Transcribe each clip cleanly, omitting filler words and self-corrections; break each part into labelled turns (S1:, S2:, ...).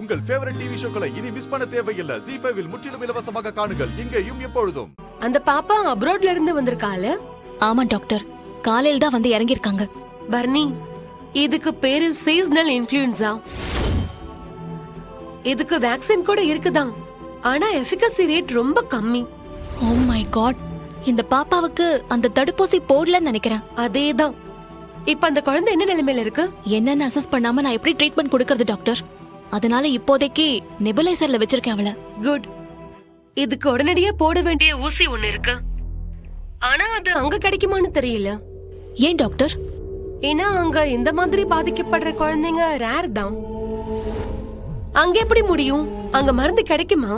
S1: உங்கள் favourite TV ஷோக்களை இனி miss பண்ண தேவையில்லை. ZEE5 இல் முற்றிலும் இலவசமாக காணுங்கள், இங்கேயும் எப்பொழுதும்.
S2: அந்த பாப்பா அப்ராட்ல இருந்து வந்திருக்கால?
S3: ஆமா டாக்டர், காலையில தான் வந்து இறங்கிருக்காங்க.
S2: பர்னி, இதுக்கு பேரு சீசனல் இன்ஃப்ளூயன்ஸா. இதுக்கு வேக்சின் கூட இருக்குதான், ஆனா எஃபிகசி ரேட் ரொம்ப கம்மி.
S3: ஓ மை காட், இந்த பாப்பாவுக்கு அந்த தடுப்பூசி போடலன்னு நினைக்கிறேன்.
S2: அதேதான். இப்ப அந்த குழந்தை என்ன நிலைமையில இருக்கு?
S3: என்னன்னு அசஸ் பண்ணாம நான் எப்படி ட்ரீட்மெண்ட் கொடுக்கறது டாக்டர்? அதனால இப்போதைக்கு நெபுலைசர்ல வச்சிருக்கேன் அவளை.
S2: குட். இதுக்கு உடனடியா போட வேண்டிய ஊசி ஒண்ணு இருக்கு, ஆனா அது அங்க கிடைக்குமான்னு தெரியல.
S3: ஏன் டாக்டர்?
S2: ஏன்னா அங்க இந்த மாதிரி பாதிக்கப்படுற குழந்தைங்க ரேர் தான். அங்க எப்படி முடியும்? அங்க மருந்து கிடைக்குமா?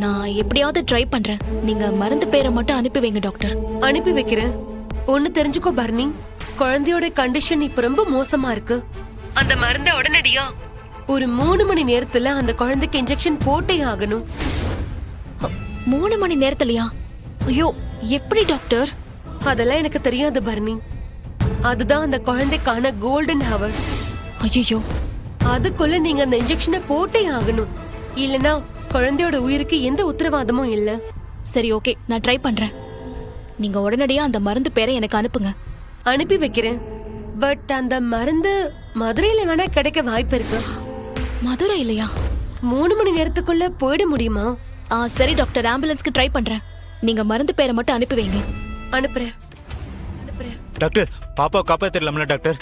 S3: நான் எப்படியாவது ட்ரை பண்றேன். நீங்க மருந்து பேரை மட்டும் அனுப்பி வைங்க டாக்டர்.
S2: அனுப்பி வைக்கிறேன். ஒன்னு தெரிஞ்சுக்கோ பர்னி, குழந்தையோட கண்டிஷன் இப்ப ரொம்ப மோசமா இருக்கு. அந்த மருந்த உடனடியா ஒரு 3 மணி நேரத்துல அந்த குழந்தைக்கு இன்ஜெக்ஷன் போட்டே ஆகணும்.
S3: 3 மணி நேரத்துலயா? ஐயோ, எப்படி டாக்டர்?
S2: அதெல்லாம் எனக்கு தெரியாது பர்னி. அதுதான் அந்த குழந்தைக்கான கோல்டன் ஹவர்.
S3: ஐயோ,
S2: அதுக்குள்ள நீங்க அந்த இன்ஜெக்ஷனை போட்டே ஆகணும், இல்லனா குழந்தையோட உயிருக்கு எந்த உத்தரவாதமும் இல்ல.
S3: சரி ஓகே, நான் ட்ரை பண்றேன். நீங்க உடனடியா அந்த மருந்து பேரை எனக்கு அனுப்புங்க.
S2: அனுப்பி வைக்கிறேன். பட் அந்த மருந்து மதுரையில வேணா கிடைக்க வாய்ப்பு இருக்கு.
S3: மதுரை இல்லையா?
S2: 3 மணி நேரத்துக்குள்ள போயிட முடியுமா?
S3: சரி டாக்டர், ஆம்புலன்ஸ்க்கு ட்ரை பண்றேன். நீங்க மருந்து பேரை மட்டும் அனுப்பி வைங்க.
S2: அனுப்புறேன்.
S4: டாக்டர், பாப்பா காப்பாத்திரலாம்ல டாக்டர்?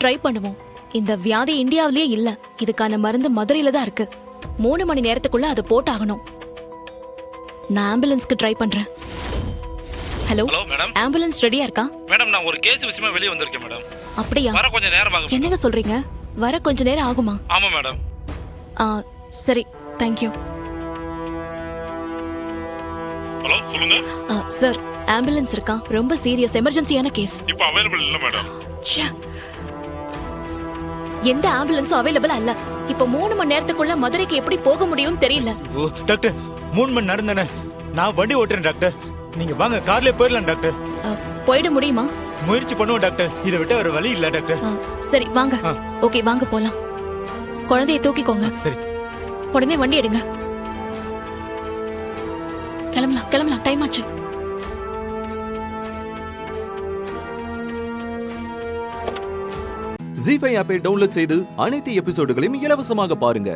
S3: ட்ரை பண்ணுவோம். இந்த வியாதி இந்தியாவிலேயே இல்ல, இதுக்கான மருந்து மதுரையில தான் இருக்கு. 3 மணி நேரத்துக்குள்ள அதை போட்டாகணும். நான் ஆம்புலன்ஸ்க்கு ட்ரை பண்றேன். ஹலோ
S5: மேடம்,
S3: ஆம்புலன்ஸ் ரெடியா இருக்கா?
S5: மேடம், நான் ஒரு கேஸ் விஷயமா வெளிய வந்திருக்கேன் மேடம்.
S3: அப்படியா?
S5: வர கொஞ்சம் நேரம் ஆகும்.
S3: என்னங்க சொல்றீங்க? வர கொஞ்ச நேரம் ஆகுமா?
S5: ஆமா மேடம்.
S3: சரி, தேங்க் யூ.
S5: ஹலோ, சொல்லுங்க.
S3: சார், ஆம்புலன்ஸ் இருக்கா? ரொம்ப சீரியஸ் எமர்ஜென்சியான கேஸ்.
S5: இப்போ அவேலபிள் இல்ல மேடம்.
S3: எந்த ஆம்புலன்ஸும் அவைலபிளா இல்ல. இப்போ 3 மணி நேரத்துக்குள்ள மதுரைக்கு எப்படி போக முடியும்னு தெரியல.
S4: ஓ டாக்டர், 3 மணி நேரம் தானே, நான் வண்டி ஓட்டுறேன் டாக்டர். நீங்க வாங்க, கார்லயே போயிடலாம் டாக்டர்.
S3: போயிட முடியுமா?
S4: முயற்சி பண்ணுவோம் டாக்டர், இதை விட்டு ஒரு வழி இல்ல டாக்டர்.
S3: சரி வாங்க. ஓகே, வாங்க போலாம். குழந்தையை தூக்கிக்கோங்க.
S4: சரி,
S3: உடனே வண்டி எடுங்க. கிளம்பலாம் கிளம்பலாம், டைம் ஆச்சு.
S6: ZEE5 ஆப்பை டவுன்லோட் செய்து அனைத்து எபிசோடுகளையும் இலவசமாக பாருங்க.